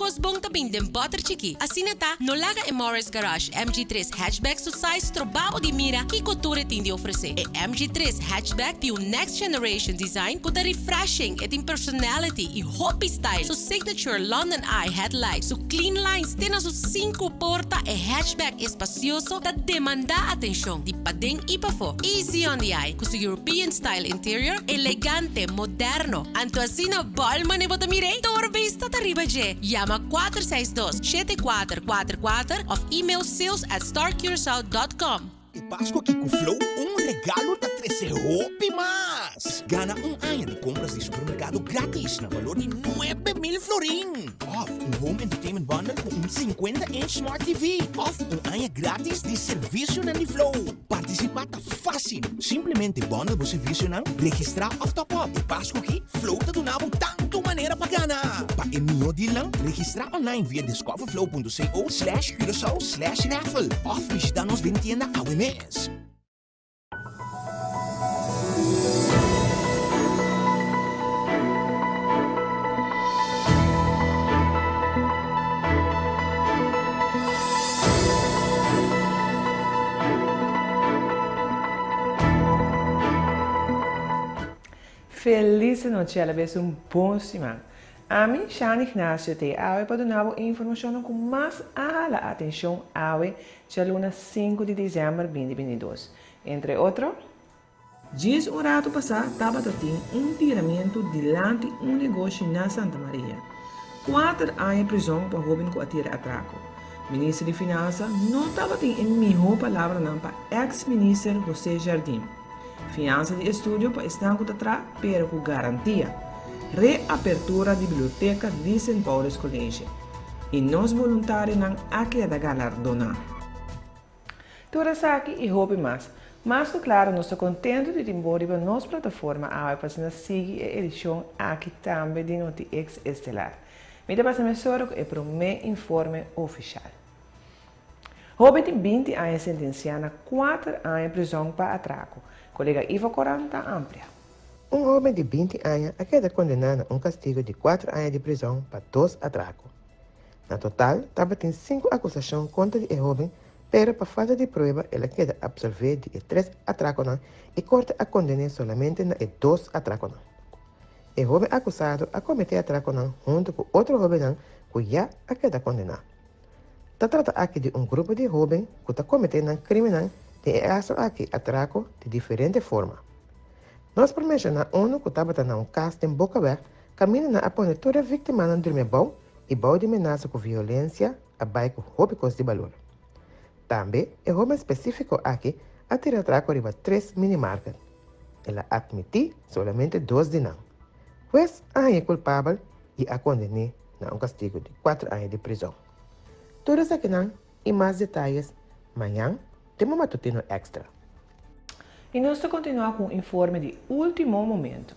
fosbong tabing den butter chiki. Asinata, nolaga e Morris Garage MG3 hatchback su size trobabo di mira que couture tem de oferecer. E MG3 hatchback tem next generation design com refreshing e tem personality e hobby style. Su signature London Eye headlight, su clean lines, tem su 5 porta e hatchback espacioso da demanda atenção. Di padeng ipafo, easy on the eye, com su European style interior, elegante, moderno. Anto asina balman e botamirei, torbe está arriba je. Llama 462-7444 of email sales@starcuracao.com. E Páscoa aqui com Flow, regalo da 13 roupa mais. Gana ano de compras de supermercado grátis na valor de 9.000 florin. Of home entertainment bundle com 50-inch Smart TV. Of ano grátis de serviço na Flow. Participar tá fácil. Simplesmente bundle o serviço na registrar of top-up. E Páscoa aqui, Flow tá donando tanto maneira para ganhar. Para envio de lang, registrar online via discoverflow.co/Curaçao/raffle. Of visitar-nos de tienda ao mês. Feliz noite, ela vez bom semana. A mim, Shani Ignacio, te awe para dar informação com mais ala atenção awe de luna 5 de dezembro de 2022. Entre outros, diz o rato passado, estava tendo tiramento diante um negócio na Santa Maria. 4 anos de prisão para o jovem que atira atraco. Ministro de Finanças não estava tendo em melhor palavra para ex-ministro José Jardim. Finanças de estúdio para estar atrás, pero com garantia. Reapertura de biblioteca de St. Paul's College. E nós voluntários não aqui da galardona. Toda aqui e houve mais. Mas, claro, nós estamos contentes de desenvolver a nossa plataforma para seguir a edição aqui também de NotiX Estelar. Me dá para saber que é para o meu informe oficial. Jovem de 20 anos sentenciado a 4 anos de prisão para atraco. Colega Ivo Coranta amplia. Jovem de 20 anos queda condenado a um castigo de 4 anos de prisão para 2 atracos. Na total, estava tem 5 acusações contra o jovem, pero para falta de prova, ela queda absolvida de 3 atracos e corta a condena somente na 2 atracos. O jovem acusado a cometer atraco junto com outro jovem que já queda condenado. Se trata aqui de um grupo de jovens que está cometendo crime de aqui atraco de diferente forma. Nós por mencionar que estava tendo um caso em Boca Aberta, caminha a pôr toda vítima não dormir bom e bom de ameaça com violência a bairro róbicos de valor. Também, o jovem específico aqui atira atraco de 3 minimarcas. Ela admitiu somente 2 de não. Pois, a é culpável e a condenou a um castigo de 4 anos de prisão. Todos aqui não e mais detalhes, amanhã temos matutino extra. E nós vamos continuar com o informe de último momento.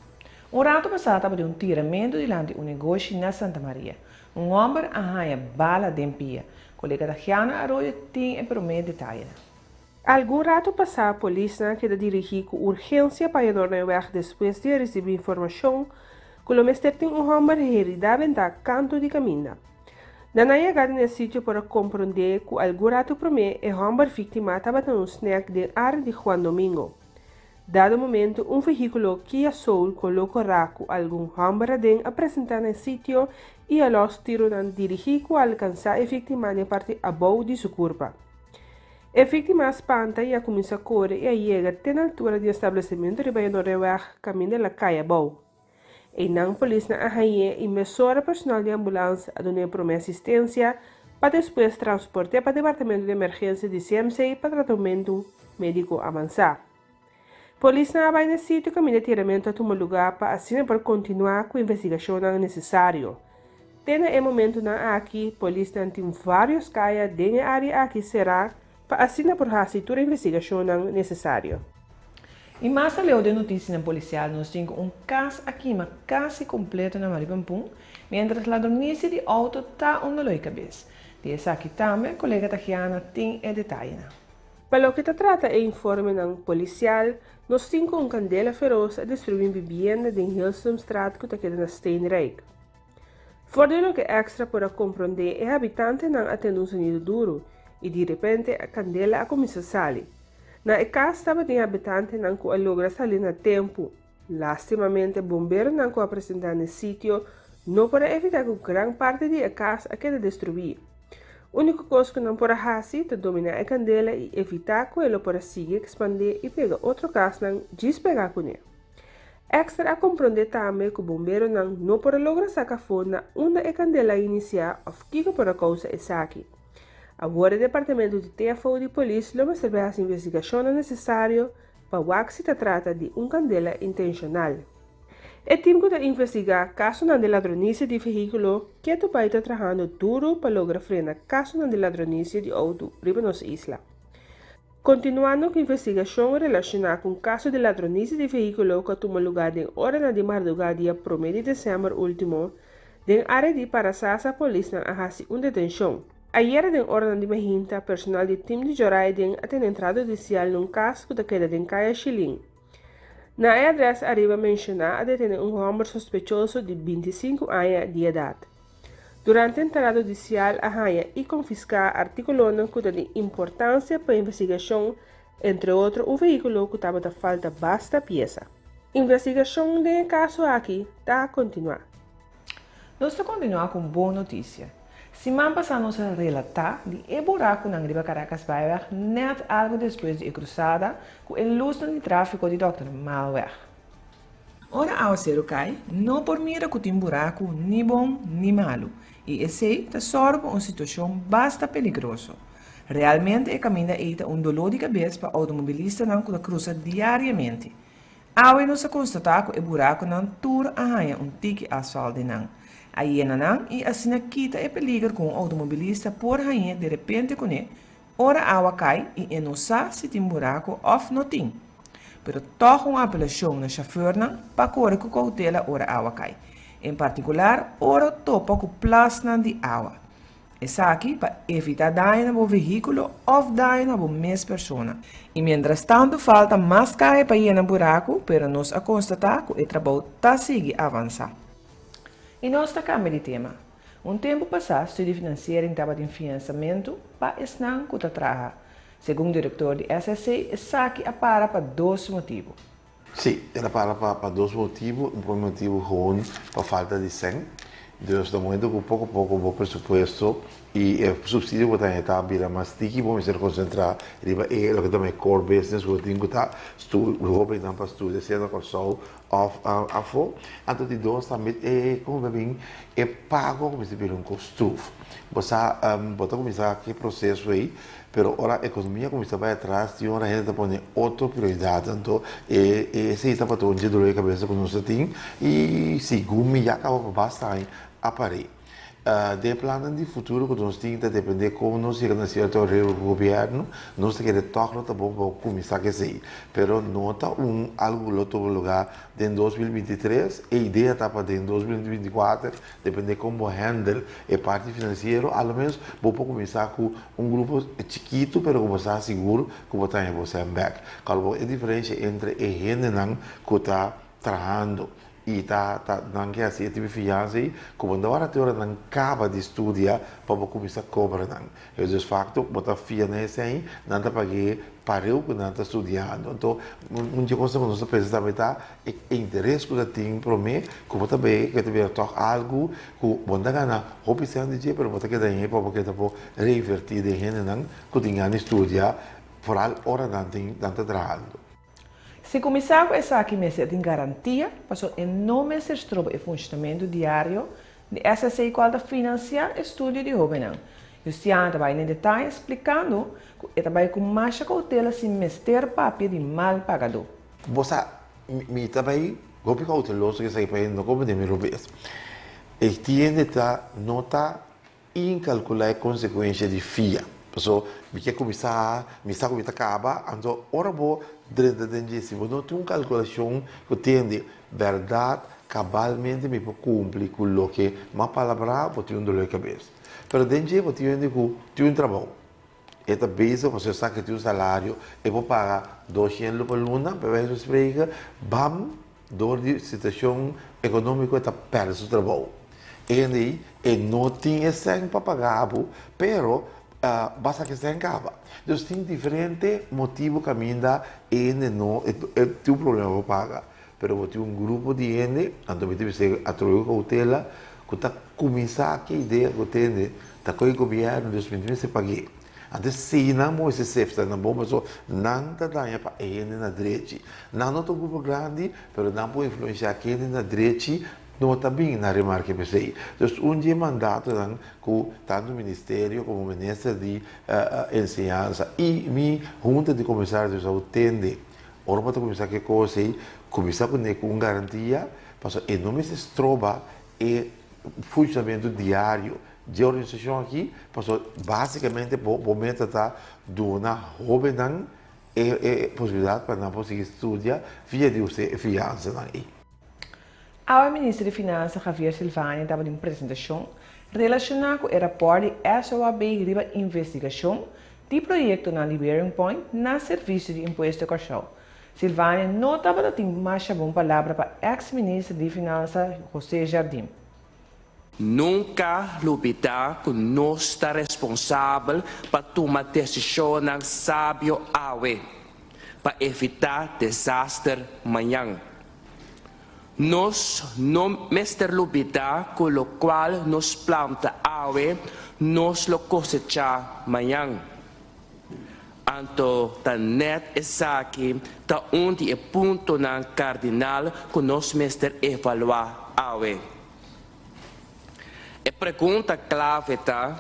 Rato passado estava de tiramento diante de negócio na Santa Maria. Homem arranha bala de empia. Colega Tatiana Arroyo tem o primeiro detalhe. Algum rato passado, a polícia queda dirigir com urgência para Noruega depois de receber informação que o mestre tem homem herido da canto de caminho. Na chegada nesse sítio para compreender que algum rato primeiro o homem vítima estava no snack de área de Juan Domingo. Dado o momento, um veículo Kia Soul colocará com algum homem apresentar no sítio e a los tiros dirigir para alcançar a vítima na parte abaixo de sua curva. A vítima espanta e começa a correr e chega até na altura do estabelecimento de Baía Noruega, caminho da caia abaixo. E não a polícia arranha e mesura personal de ambulância a donar para assistência para depois transportar para o departamento de emergência de CMC para tratamento médico avançado. A polícia vai nesse sítio caminho de tiramento a tomar lugar para assim para continuar com a investigação necessária. Tem momento na aqui, a polícia tem vários caias dentro da área aqui será para assim por fazer toda a investigação necessária. E mais além de notícias policiais, nós temos um caso aqui, mas quase completo na Maripampum, mientras a ladronista de auto está na loi cabeça. Dessa aqui também, a colega Tatiana tem o detalhe. Para o que trata o informe policial, nós temos uma candela feroz a destruir uma vivenda em Hillsum Straat que está na Steenrijk. Fordelo que extra para compreender é habitante não atende um sonido duro e de repente a candela começa a sair. Na casa estava tem habitante não que logra sair na tempo. Lastimamente, bombeiro não que apresentar no sítio não para evitar que grande parte da casa quede destruída. A única coisa que não pode fazer é dominar a candela e evitar que ela para seguir expandir e pegar outro casa não despegar com ele. Extra a compreender também que o bombeiro não pode lograr sacar fogo na onde a candela iniciar ou que para causa essa aqui. Agora o departamento de TFO de polícia vai receber as investigações necessárias para ver se trata de uma candela intencional. O time que está investigar caso de ladronice de veículo que está trabalhando duro para lograr frenar caso de ladronice de auto riba nossa isla. Continuando com a investigação relacionada com o caso de ladronice de veículo que tomou lugar em hora de madrugada dia 1 de dezembro último, na área de Parasasa, a polícia ha uma detenção. Ayer, em hora de mahinta, personal do time de Joraiden tem entrado judicial num caso que queda em Caia Chilim. Na adressa arriba mencionar a detener um homem sospechoso de 25 anos de idade. Durante a entrada judicial, a raia e confiscar artículos que têm importância para a investigação, entre outros, o veículo que estava da falta basta peça. Investigação do caso aqui está a continuar. Nós vamos continuar com boa notícia. Semana passada nós relatar de o buraco na Riba Caracas Baiweg net algo depois de cruzada com o luz de tráfego de Dr. Malweg. Ora ao ser cai, não por mira que tem buraco nem bom nem malo, e esse está sorte uma situação bastante perigosa. Realmente é caminho é um dolor de cabeça para automobilistas que cruza diariamente. Ao nós constatar que o buraco não tour arranha um tique asfalto não. Aí e assim quita é peligro com o automobilista por rainha de repente com ele. Ora água cai e não sabe se tem buraco ou não tem. Pero toch uma apelação na chauffeur para correr com cautela ora água cai. Em particular, ora topa com plasma de água. Essa aqui para evitar dano no veículo ou dano na mesma pessoa. E mientras tanto falta mais cai para ir no buraco, pero nós a constatar que o trabalho está seguindo avançar. E nós estamos de tema. Tempo passado, o estudo financeiro estava em financiamento para esnan que trabalha. Segundo o diretor do SSC, essa aqui é para dois motivos. Sim, ela para dois motivos. Um motivo ruim para falta de sangue. Dus no momento que pouco a pouco o presupuesto e o subsídio que está vira mais tiki, vamos ser concentrar em o que também core business, o que está roupa então para estudar, sendo com sol a fo, então de dois também como bem é pago como se vira um custo. Você botar começar aquele processo aí, pero ora a economia começa a vai atrás, e ora a gente põe outra prioridade, então esse está para todo dia dor de cabeça que nós tem e segundo já acaba bastante aparelho. De plano de futuro que nós temos que depender como nós chegamos a certo o governo, nós queremos tocar tá bom para começar a ser. Pero nota algo outro lugar em 2023, a ideia está para em 2024, depende como handle a parte financeira, ao menos vou começar com grupo chiquito, pero começar seguro que vou estar em você back. Qual é a diferença entre a gente que está trabalhando e não quer assim tipo fiança como quando a hora não acaba de estudar para começar a cobrar não é de facto botar fiança aí não está pagar parou que não está estudando então muita coisa que nós precisamos tá é interesse que tem para mim como também que tiver tocar algo que bunda gana opção de dia para botar que daí para porque tá por revertir de gente não que tinha estudar por a hora não tem tanto trabalho. Se começar com essa aqui, mas tem garantia, passou enorme estrobo e funcionamento diário de SSC qual da financiar o estudo de jovem. E o Cian vai em detalhe explicando que trabalha com mais cautela sem mester papel de mal pagador. Você me também gosto cauteloso que sai para não como de me roubes. E tiende tá nota incalcular consequências de FIA. So, me quer começar, me está começando a acabar, então, ora vou se você não tem uma calculação que tem de verdade, cabalmente me cumprir com o que uma palavra você tem um dolor de cabeça. Mas dentro você tem um trabalho. Esta vez você sabe que tem um salário e vou pagar 200 por luna, para isso explica, bam, dor de situação econômica está perto do trabalho. e não tinha sem para pagar, pero basta que sem cava. Então tem diferente motivo que ainda ele não tem um problema para pagar. Pero tem um grupo de gente, então tem que atrair cautela, que está começando a ideia que tem, está com o governo, Deus me se pague. Então, se não esse safety na bomba, só não está dando para ele na direita. Não é um grupo grande, mas não pode influenciar aquele na direita, não está bem na remarca que sei. Então, dia mandato com tanto o Ministério como o Ministro de Ensinança e minha junta de comissários de saúde tende. Ora, para começar que coisa aí, começar com garantia, para que não se troba e funcionamento diário de organização aqui, porque basicamente o momento está dando jovem possibilidade para não conseguir estudar via de fiança aí. A ministra de Finanças, Javier Silvani, estava em apresentação relacionada com o relatório de SOAB e a investigação do projeto na Liberian Point na Serviço de Imposto Corção. Silvani não estava dando mais uma palavra para o ex-ministro de Finanças, José Jardim. Nunca duvidar que nós está responsável para tomar decisões sábias para evitar desastre amanhã. Nós não mestre duvidar com o qual nos planta nós lo cosechar amanhã. Então, tá net essa aqui, tá onde é ponto na cardinal que nós mestre evaluar A pergunta clave está,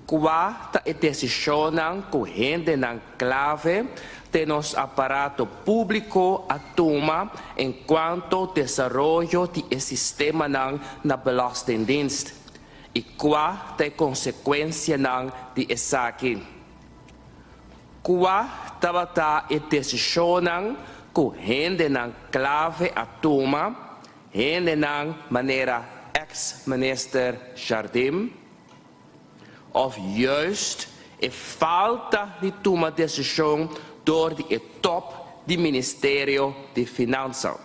qual é a decisão que gente na clave de nosso aparato público a tomar enquanto desenvolvimento do sistema na Belastingdienst e qual é a consequência de isso aqui. Qual é a decisão que gente na clave a tomar, gente na maneira ex-minister Jardim, of juist a falta de tomar decisão door de top do Ministério de Finanças.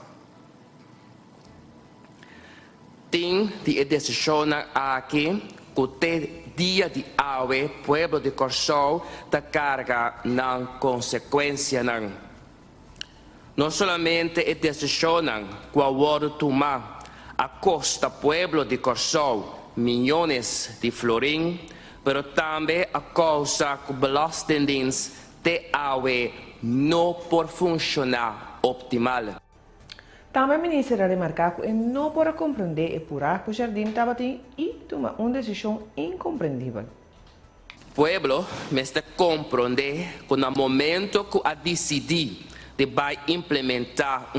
Tem de decisão aqui que tem dia de awe pueblo de Corção da carga na consequência não somente a decisão que a hora tomar a costa pueblo de Corção milhões de florim, pero também a causa que o Belastingdienst de awe não por funcionar optimal. Também a ministra remarcou que não pode compreender e por que o Jardim estava e tomar uma decisão incompreendível. O pueblo está compreender que no momento que a decidir de vai implementar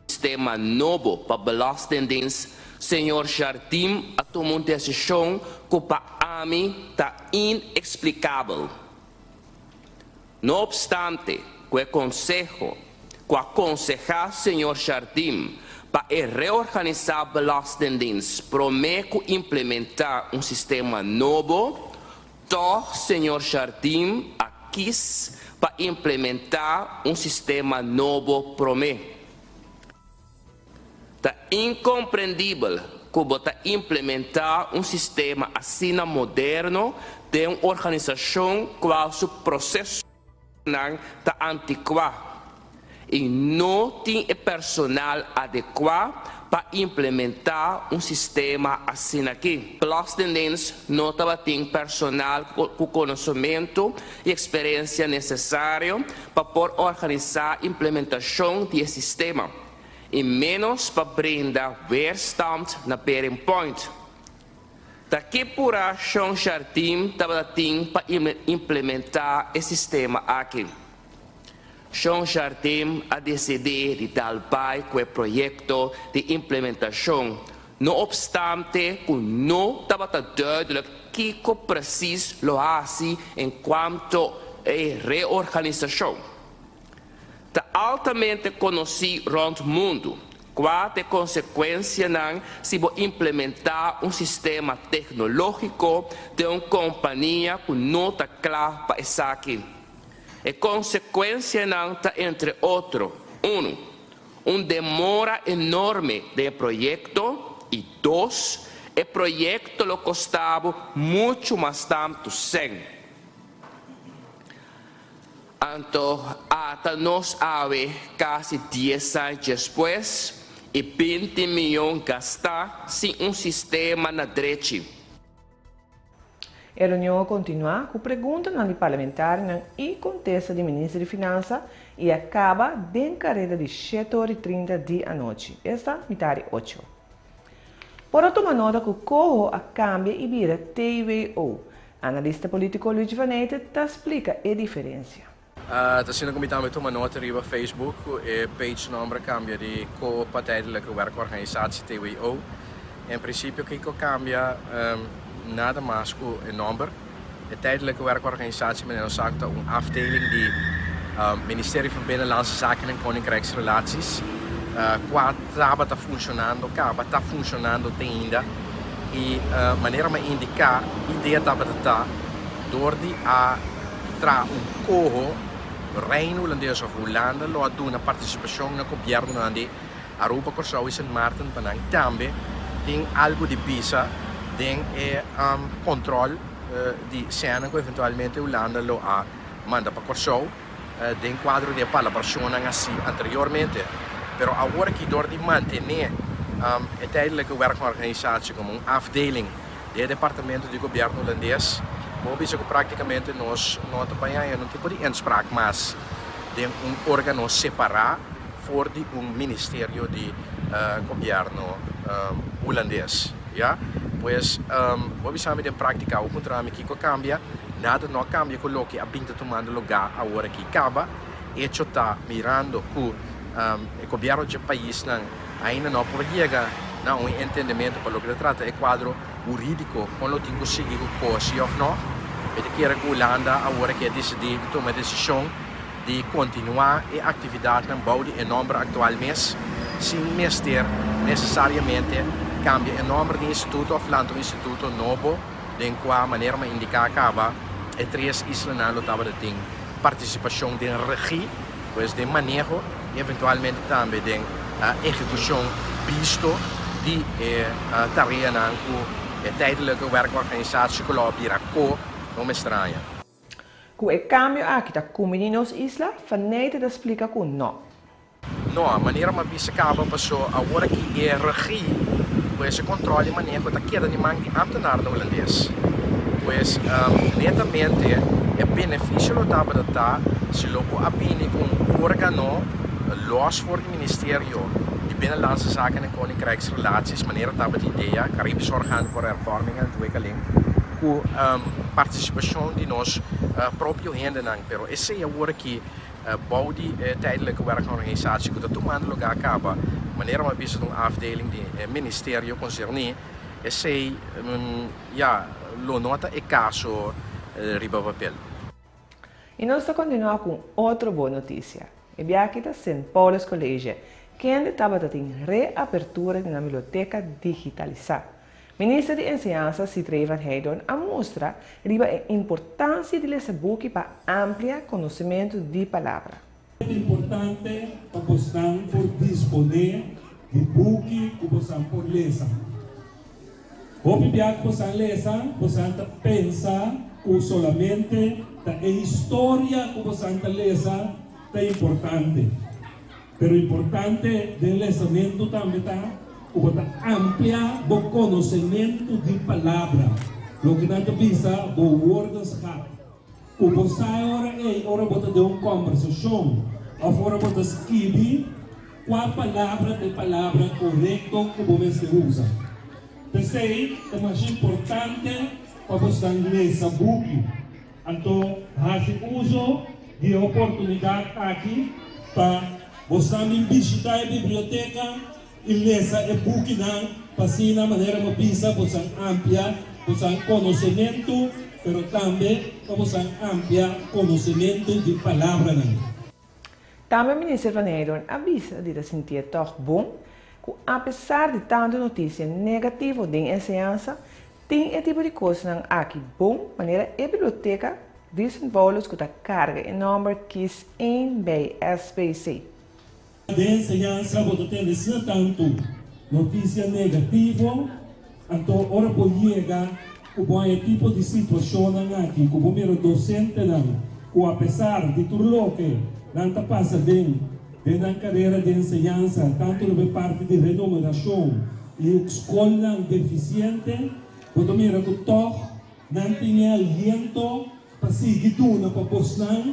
sistema novo para Belastingdienst, senhor Jardim a tomar uma decisão que para mim está inexplicável. Não obstante, o consejo que aconselhar senhor Jardim para reorganizar Belastingdienst promete implementar um sistema novo, então senhor Jardim quis para implementar um sistema novo promete. Está incompreendível que você implementar um sistema assim moderno de uma organização qual o processo está antiquado e não tem personal adequado para implementar um sistema assim aqui. Belastingdienst não tem personal com conhecimento e experiência necessário para organizar a implementação desse sistema e menos para brindar weerstand na Bearing Point. Daqui por a Sean Jardim tem para implementar esse sistema aqui. Sean Jardim a decidir de dar pai com o projeto de implementação, não obstante que não estava duidelijk que preciso lo hace enquanto reorganização. Está altamente conhecido rond o mundo qual é a consequência se você implementar um sistema tecnológico de uma companhia que não está clara para isso aqui. A consequência está entre outros, demora enorme do projeto e dois, o projeto lo custava muito mais tanto sem. Então, até nós ave quase 10 anos depois e 20 milhões gastar sem sistema na direita. A reunião continua com perguntas na parlamentar e contesta do ministro de Finanças e acaba de carreira de 7h30 da noite, esta metade 8. Por outro nota que corro a cambia e vira TVO. Analista político Luigi Vanetti explica a diferença. Sino comitê toma nota riba Facebook e page number cambia de co-partijdige werkorganisatie TWO. In principe kiko cambia nada mais que o number. De tijdelijke werkorganisatie met een afdeling die Ministerie van Binnenlandse Zaken en Koninkrijksrelaties qua está funcionando, está funcionando ainda e maneira me indicar ideia está door die a tra corro Reino Holandês of Holanda lo doen a participação na governo de Aruba Corsau e Sint Maarten Penang também tem algo de visa tem controle de cena que eventualmente Holanda lo a manda para Corsau tem quadro de palabração assim anteriormente pero agora que door die mantener a tijdelijke werkorganisatie como afdeling do departamento de governo holandês Mobilis que praticamente nós não trabalhamos um tipo de inspraak, mas de órgão separado for de ministério de governo holandês, ja? Pois, mobilis de prática o contrário que cambia, nada não cambia com o que a pinta tomando lugar a hora que acaba, e está mirando que o governo do país ainda não chega a entendimento para o que trata é quadro jurídico, quando tem conseguido coisa ou não, e que a Holanda agora que decidiu tomar a decisão de continuar a atividade na boude em nome atualmente, sem necessariamente cambia o nome do instituto ou falando do instituto novo, de qual maneira me indicar acaba, e 3 islas estava de ter participação de regie, pois de manejo, e eventualmente também de execução visto de tarefa na tijdelijke werkorganisatie colabira co não estranha. Com o cambio aqui da comunidade nos isla, Vanetti explica que não. Não, a maneira como isso acaba passou agora que é regie, pois o controle manejo da queda de mangue ambtenaar no holandês. Pois netamente é benefício do tabata se logo abine com órgão los voor het ministerie de Binnenlandse Zaken en Koninkrijksrelaties, meneer Tabat Idea, Caribisch Orgaan voor Hervorming en Ontwikkeling, com participação de nós próprio handen, pero esse é o que boude tijdelijke werkorganisatie que está tomando lugar acaba, maneira uma vez de afdeling de ministério concerné, esse lo nota é caso riba papel. E nós continuamos com outra boa notícia. E aqui está St. Paul's College, que ainda estava em reapertura da biblioteca digitalizada. O ministro de Enseñanza, Sidrey Van Heydon, mostra a importância de esse book para ampliar conhecimento de palavra. É importante para você por disponer de book que você pode ler. O que você ler, você pensa que somente a história que você lê é importante. Pero importante del lançamento também está o ampliar o conhecimento de palavra. Lo que não visa o woordenschap. O você ora bota de uma conversação, ou ora bota escrever qual palavra de palavra correto que você usa. Pensei é mais importante para você ler esse book. Então, faça uso de oportunidade aqui para você visitar a biblioteca e ler esse book para assim na maneira que precisa você ampliar você conhecimento, mas também para você ampliar conhecimento de palavra. Também o ministro Van Heydon avisa de se sentir tão bom que, apesar de tanta notícia negativa de enseñança, tem esse tipo de coisa aqui bom, maneira a biblioteca de St. Paul's que carga em número quis em SPC. De enseñança, você tem tanto notícia negativa, Então, ora por llega, como é tipo de situação aqui, como mero docente não, que apesar de tudo o que não passa dentro da carreira de ensinança, tanto da parte de remuneração e escola deficiente, quando mero que toh não tinha aliento para seguir tudo para postar.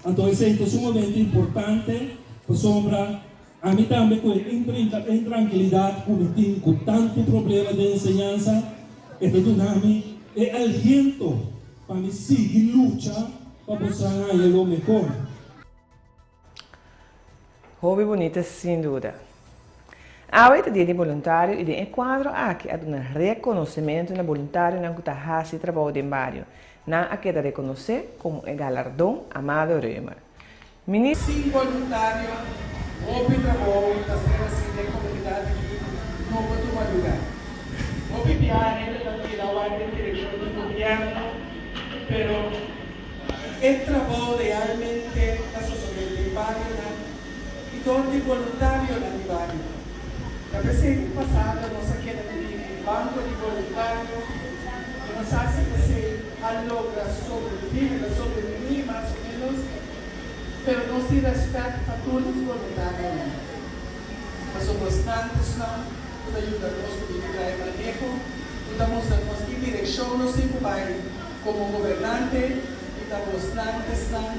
Então, isso é sumamente importante para sombra. A mim também com intranquilidade, com tanto problema de ensinança, e tudo nami é aliento para me seguir luta para postar o melhor. Hobby bonita, sem dúvida. Awet dia de voluntário e de enquadro aqui a um reconhecimento na voluntário na que está trabalho de barrio. Na a queda reconhecer como o galardão Amado Römer. Sim, voluntário, houve trabalho da assim da comunidade aqui, não pode tomar lugar. Houve viagem também na ordem de direção do governo, mas o trabalho realmente na sociedade de barrio e donde voluntário na barrio. La presente passata nossa queda de banco de voluntário, nós assim que se alogra sobreviver mais ou menos, mas não se respeita a todos os voluntários. Nós somos tantos, não? Tudo ajuda a nós com o manejo, estamos dando que direção nós sempre vai como governante, e estamos tantos, não?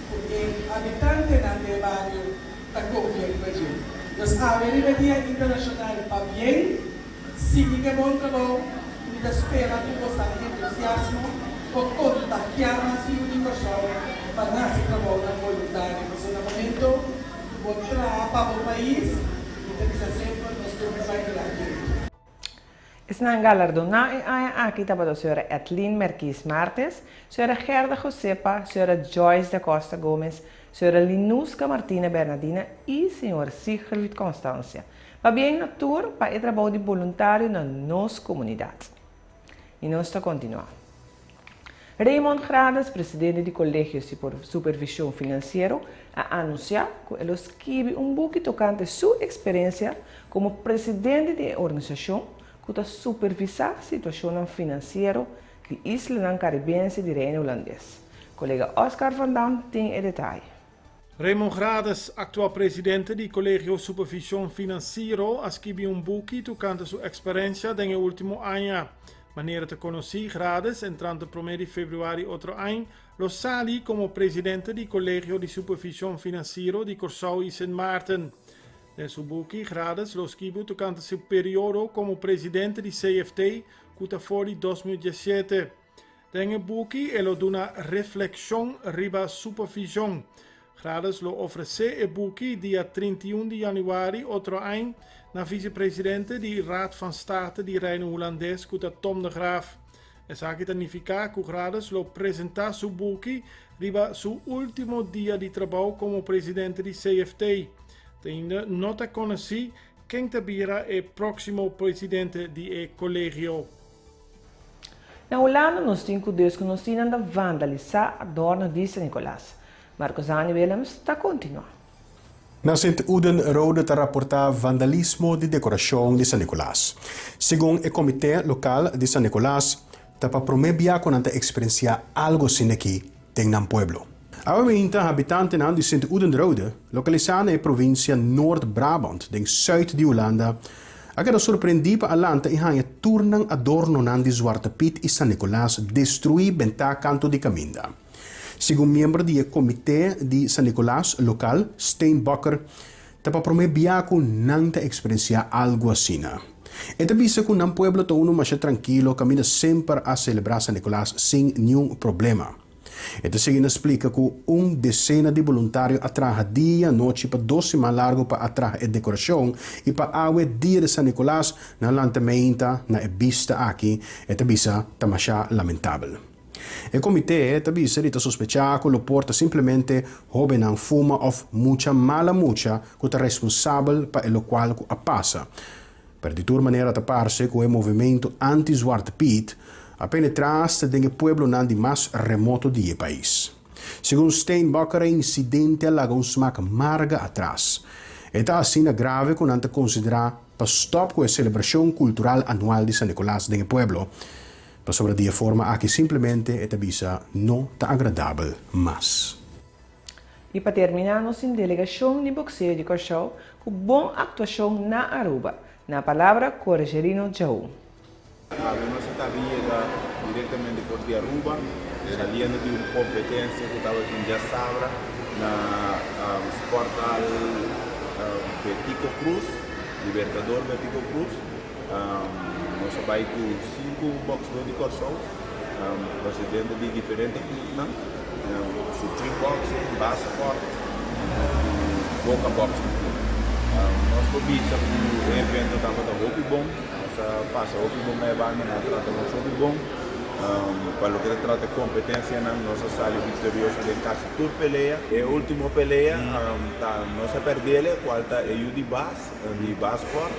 Porque habitante não barrio está confiando com a gente. Nós abrimos Dia Internacional para bem, siga que bom trabalho, e espera que você entusiasmo, ou contagiar mais de comunicação para nós trabalhar na voluntária. Mas no momento, vou para o país, e tem que ser sempre nosso trabalho lá. Estão galardonados aqui para a senhora Etlin Merquis Martes, senhora Gerda Josepa, senhora Joyce da Costa Gomes, senhora Linusca Martina Bernardina e senhora Sigrid Constância. Para bem na tour para o trabalho de voluntário na nossa comunidade. E nós está continuando. Raymond Gradas, presidente do Colégio de Supervisão Financeira, a anunciar que ele escreve book tocante sua experiência como presidente da organização que está supervisar a situação financeira de Isla Caribense de Reino Holandês. Colega Oscar Van Dam tem o detalhe. Raymond Gradas, atual presidente do Colégio Supervisão Financeira, escreveu book tocante sua experiência no último ano. Maneira de conhecer Gradas, entrando 1 de fevereiro outro ano, lo sali como presidente do Colégio de Supervisão Financeira de Corsau e St. Maarten. Nesse book, Gradas lo escreveu tocante seu período como presidente do CFT, que foi em 2017. Nesse book, ele dá uma reflexão riba supervisão. Gradas lo oferece o boek dia 31 de januari outro ano na vice-presidente do Raad van State de Reino Holandês, que é Tom de Graaf. Essa aqui significa que Gradas lo apresenta seu boek riba seu último dia de trabalho como presidente do CFT. Ainda não te conheci quem será o próximo presidente do colégio. Na Holanda, nós temos que nós temos de vandalizar a adorno de São Nicolás. Marcos Anni Willems está continuando. Na Sint-Uden rode te rapportar vandalismo de decoração de San Nicolás. Segundo o comitê local de San Nicolás, está para prometer com a experienciar algo assim aqui no pueblo. Atualmente, habitantes de Sint-Uden rode, localizada na província Noord-Brabant, em zuid de Holanda, agora surpreendi para Atlanta e hanha tornam adorno de Zwarte Piet e San Nicolás destruir benta canto de caminda. Segundo membro do comitê de San Nicolás local, Steenbakker, está para prometer com não experienciar algo assim. E também se que no pueblo todo mundo mais tranquilo, camina sempre a celebrar San Nicolás sem nenhum problema. E te seguinte explica que decena de voluntários atraja dia e noite para 2 semanas largo para atrair a decoração e para awe dia de San Nicolás na lantamento, na vista aqui, e também é lamentável. O comitê também se sospechar que o porta simplesmente houve não fuma ou mucha que é responsável para o qual que passa. Per de tour maneira de parse que o movimento anti-Zwarte Piet a penetrar-se no pueblo mais remoto do país. Segundo Steenbakker, o incidente laga smaak marga atrás. E está assim grave que não considerar para stop com a celebração cultural anual de San Nicolás de pueblo. Para sobre de forma aqui simplesmente esta visa não está agradável mais. E para terminar, nós temos delegação de boxeo de Cochau com boa atuação na Aruba. Na palavra, Corregerino Jau. Nós estávamos diretamente por de Aruba, saliendo de uma competência que estava em Jassabra, na Sportal Betico Cruz, Libertador Betico Cruz. Nós vamos com 5 boxers de Corsol, procedendo de diferentes clubes, Supreme Boxing, Bass Sports, Boca Boxing. Nós começamos com o evento da Hopi Bom, nós passa Hopi Bom na banda, nós tratamos Hopi Bom. Para o que trata de competência, nós saímos vitoriosos de quase toda peleia. E a última peleia, nós perdemos, qual está de Bass Sport,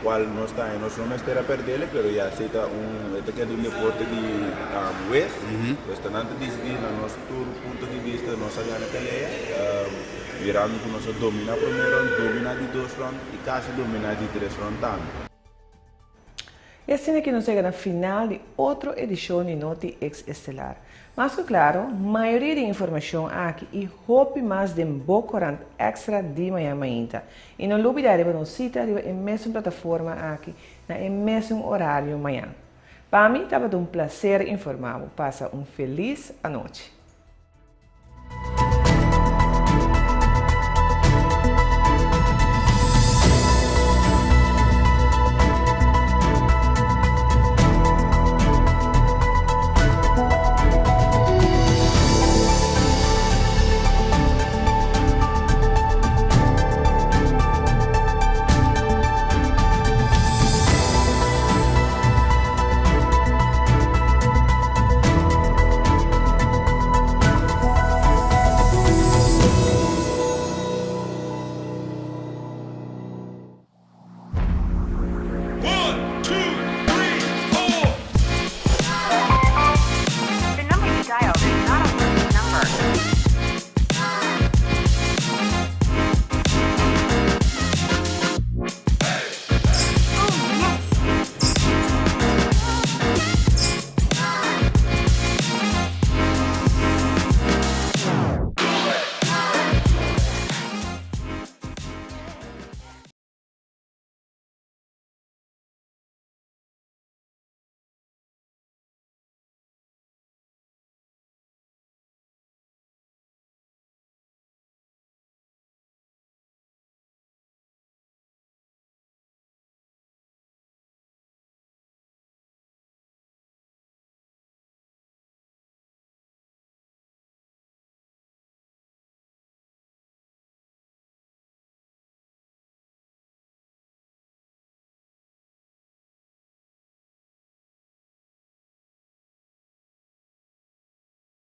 qual nós não estamos perdendo, mas já aceita este é um deporte de West. Bastante decidido, no nosso ponto de vista, nós ganhamos a peleia, virando que nós dominamos o primeiro round, dominamos de 2 rounds e quase dominamos de 3 rounds também. E assim é que nós chegamos na final de outra edição de Noti X Estelar. Mas, claro, a maioria da informação aqui e roupa mais de Bocorant Extra de Miami. E não olvidar para nos citar na mesma plataforma aqui, na mesmo horário amanhã. Para mim, estava um prazer informar. Passa feliz noite.